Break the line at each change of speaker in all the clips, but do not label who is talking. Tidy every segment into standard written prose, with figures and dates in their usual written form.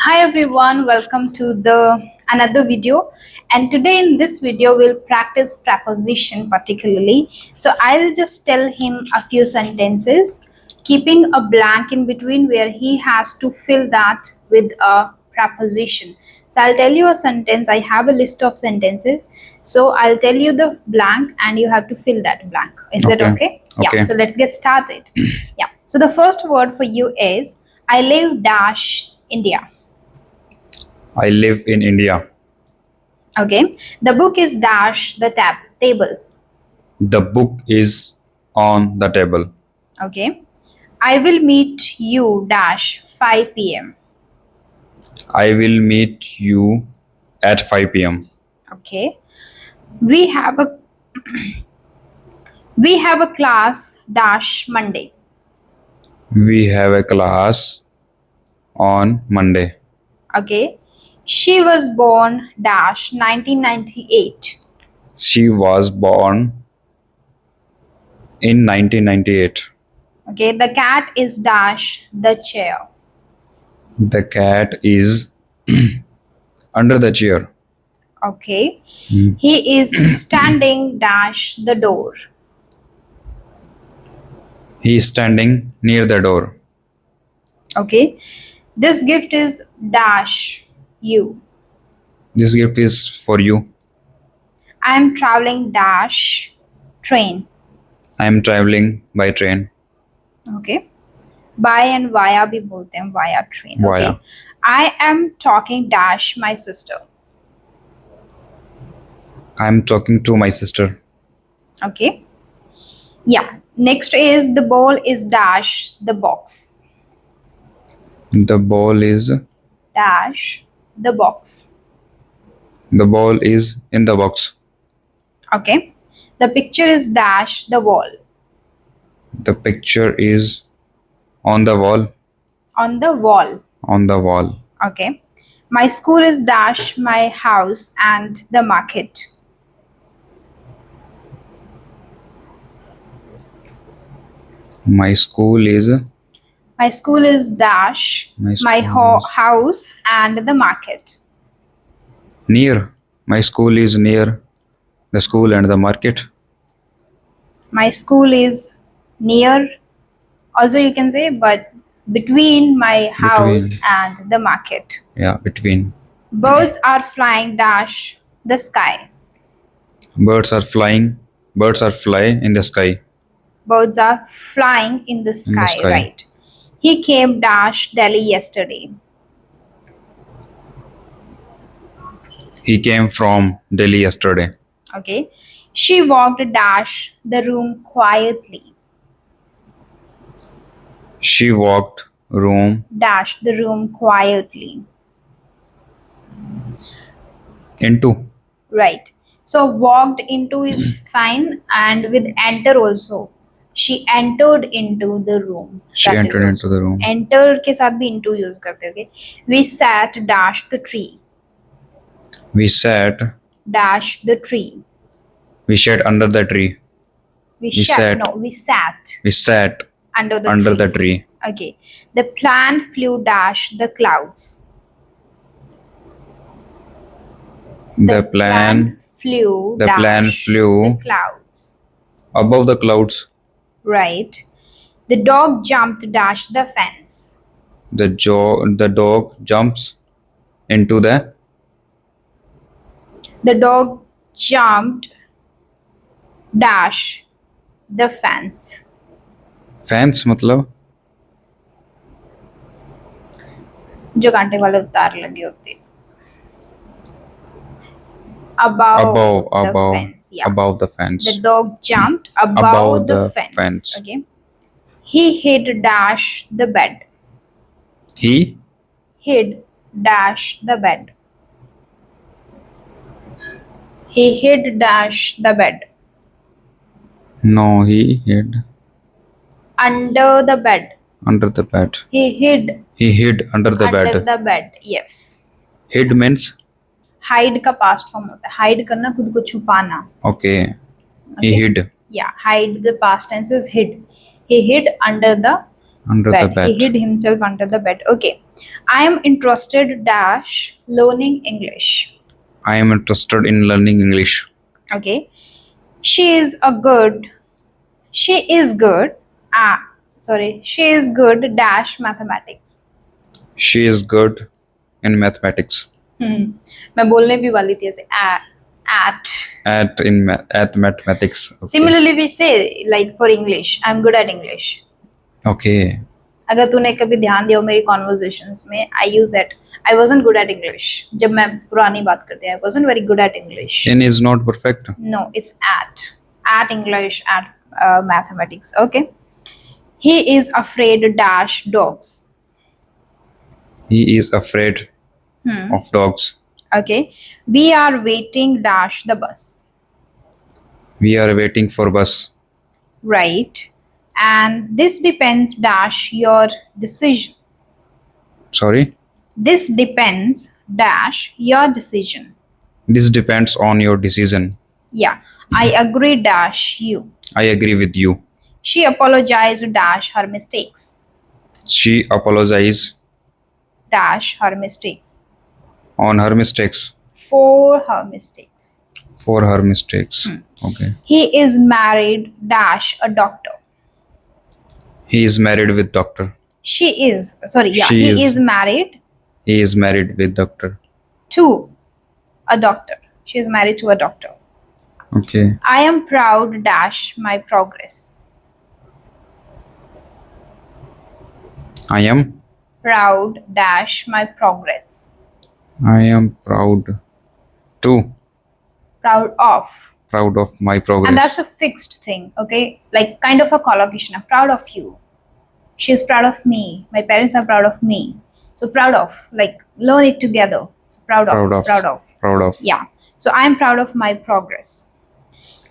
Hi everyone, welcome to the another video, and today in this video we'll practice preposition particularly. So I'll just tell him a few sentences, keeping a blank in between where he has to fill that with a preposition. So I'll tell you a sentence. I have a list of sentences. So I'll tell you the blank and you have to fill that blank. Is that okay? Yeah,
Okay.
so let's get started. Yeah. So the first word for you is I live dash India.
I live in India.
Okay. The book is dash the table.
The book is on the table.
Okay. I will meet you dash 5 p.m.
I will meet you at 5 p.m.
Okay. We have a we have a class dash Monday.
We have a class on Monday.
Okay. She was born dash 1998.
She was born in 1998.
Okay. The cat is dash the chair.
The cat is under the chair.
Okay. He is standing dash the door.
He is standing near the door.
Okay. This gift is dash you.
This gift is for you.
I am traveling dash train.
I am traveling by train.
Okay. By and via भी बोलते हैं via train. Okay.
Via.
I am talking dash my sister.
I am talking to my sister.
Okay. Yeah. Next is the ball is dash the box.
The ball is
Dash the box.
the ball is in the box.
Okay. The picture is dash the wall.
The picture is on the wall.
On the wall.
On the wall.
Okay. My school is dash my house and the market.
My school is
My school is dash
My
my
school is-
house and the market.
near. My school is near the school and the market.
My school is near, also you can say, but between my house and the market.
Yeah, between.
Birds are flying dash the sky.
Birds are flying. Birds are fly in the sky.
Birds are flying in the sky,
sky.
right? He came dash Delhi yesterday.
He came from Delhi yesterday.
Okay. She walked dash the room quietly.
She walked room
Dash the room quietly.
into.
Right. So walked into is fine, and with enter also. She entered into the room.
She
That is
entered into
also.
the room.
Enter के साथ भी into use करते हैं. Okay. We sat dash the tree.
We sat.
Dash the tree.
We sat under the tree.
We
sat.
No, we sat
We sat
under the
under
tree.
the tree.
Okay. The plan flew dash the clouds.
The plan
flew
The
dash
plan flew
the clouds.
above the clouds.
Right. The dog jumped dash the fence.
The dog jumps into the
The dog jumped dash the fence.
fence मतलब
जो कांटे वाले उतार लगे होते. Above the fence. Yeah.
above the fence.
The dog jumped above the fence. Okay. He hid dash the bed.
He
Hid dash the bed. He hid dash the bed.
no he hid
Under the bed.
under the bed.
He hid
He hid under the
under
bed.
the bed. Yes.
Hid means
Hide का past form होता है. Hide करना, खुद को छुपाना.
okay. He
Okay.
hid.
Yeah. Hide, the past tense is hid. He hid under the
Under the
Bed. He
bed.
hid himself under the bed. Okay. I am interested dash learning English.
I am interested in learning English.
Okay. She is a good. She is good. She is good dash mathematics.
She is good in mathematics.
मैं बोलने भी वाली थी ऐसे at.
At mathematics. Okay.
Similarly, we say like for English, I'm good at English.
Okay.
अगर तूने कभी ध्यान दिया हो मेरी conversations में, I use that. I wasn't good at English. जब मैं पुरानी बात करते हैं, I wasn't very good at English.
N is not perfect.
No, it's at English, at mathematics. Okay. He is afraid dash dogs.
He is afraid of dogs.
Okay. We are waiting dash the bus.
We are waiting for bus.
Right. And this depends dash your decision.
Sorry.
This depends dash your decision.
This depends on your decision.
Yeah. I agree dash you.
I agree with you.
She apologized dash her mistakes.
She apologized
Dash her mistakes.
on her mistakes.
For her mistakes.
For her mistakes. Okay.
He is married dash a doctor.
He is married with doctor.
He is married
He is married with doctor.
to a doctor. She is married to a doctor.
Okay.
I am proud dash my progress.
I am
Proud dash my progress.
proud to
Proud of.
my progress.
And that's a fixed thing, okay? Like kind of a collocation. I'm proud of you. She is proud of me. My parents are proud of me. So proud of, like learn it together. So proud of. Yeah. So I am proud of my progress.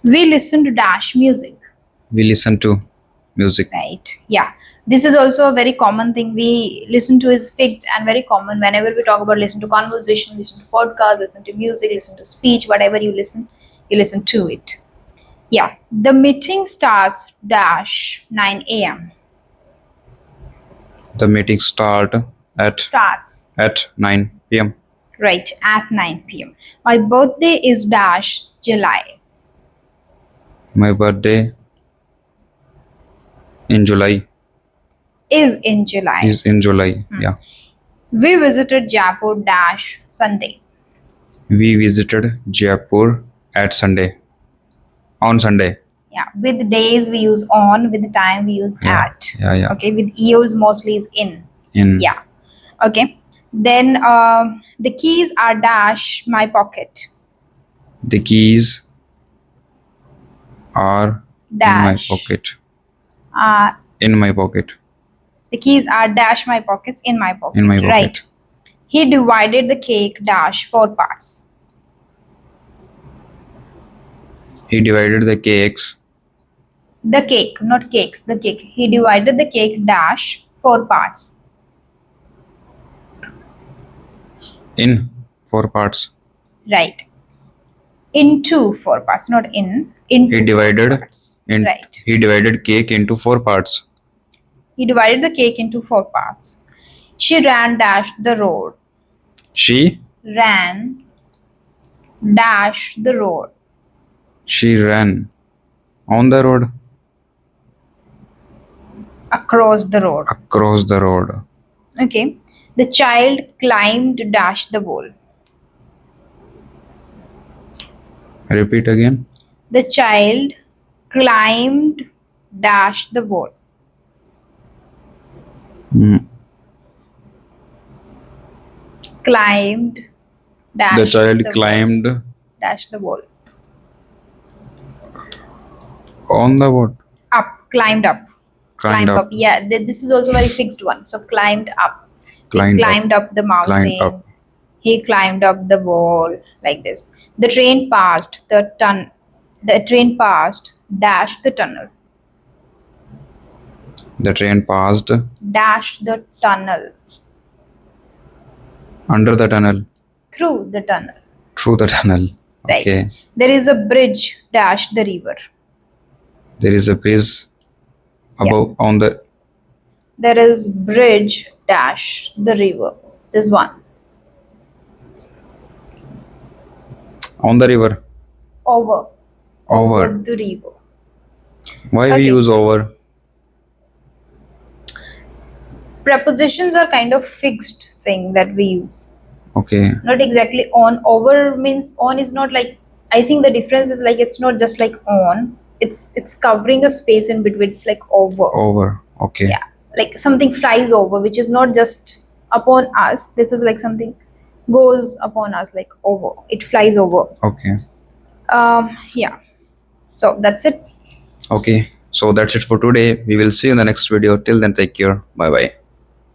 We listen to dash music.
We listen to music.
Right. Yeah. This is also a very common thing. We listen to is fixed and very common. Whenever we talk about listen to conversation, listen to podcast, listen to music, listen to speech, whatever you listen to it. Yeah. The meeting starts dash 9 a.m.
The meeting starts at 9 p.m.
Right. At 9 p.m. My birthday is dash July.
My birthday in July.
Is in July.
Is in July. Yeah.
We visited Jaipur dash Sunday.
We visited Jaipur at Sunday. On Sunday.
Yeah. With days we use on. With time we use
Yeah.
at.
Yeah.
Okay. With ears mostly is in.
In.
Yeah. Okay. Then the keys are dash my pocket.
The keys are
Dash.
in my pocket. In my pocket.
The keys are dash my pockets in my pocket.
In my pocket.
Right. He divided the cake dash 4 parts.
He divided the cakes.
The cake, not cakes, the cake. He divided the cake dash 4 parts.
In 4 parts.
Right. Into 4 parts, not in. Into
He divided
4 parts. Right.
He divided cake into 4 parts.
He divided the cake into 4 parts. She ran dash the road.
She
Ran dash the road.
She ran on the road.
Across the road.
Across the road.
Okay. The child climbed dash the wall.
Repeat again.
The child climbed dash the wall. Climbed dash
The child
wall.
climbed
Dash the wall.
on the what?
Up. Climbed up.
Climbed up.
Yeah. This is also very fixed one. So climbed up.
Climbed
He climbed up the mountain.
Climbed up.
He climbed up the wall like this. The train passed the train passed dash the tunnel.
The train passed
Dash the tunnel.
under the tunnel.
Through the tunnel.
Through the tunnel.
Right.
Okay.
There is a bridge dash the river.
There is a bridge above on the
There is bridge dash the river. This one.
On the river.
Over. Over
Over.
the river.
Why we
Okay.
use over?
Prepositions are kind of fixed thing that we use.
Okay.
Not exactly on. Over means on is not like, I think the difference is like it's not just like on. It's covering a space in between. It's like over.
Over. Okay.
Yeah. Like something flies over, which is not just upon us. This is like something goes upon us, like over. It flies over.
Okay.
Yeah. So that's it.
Okay. So that's it for today. We will see you in the next video. Till then, take care. Bye bye.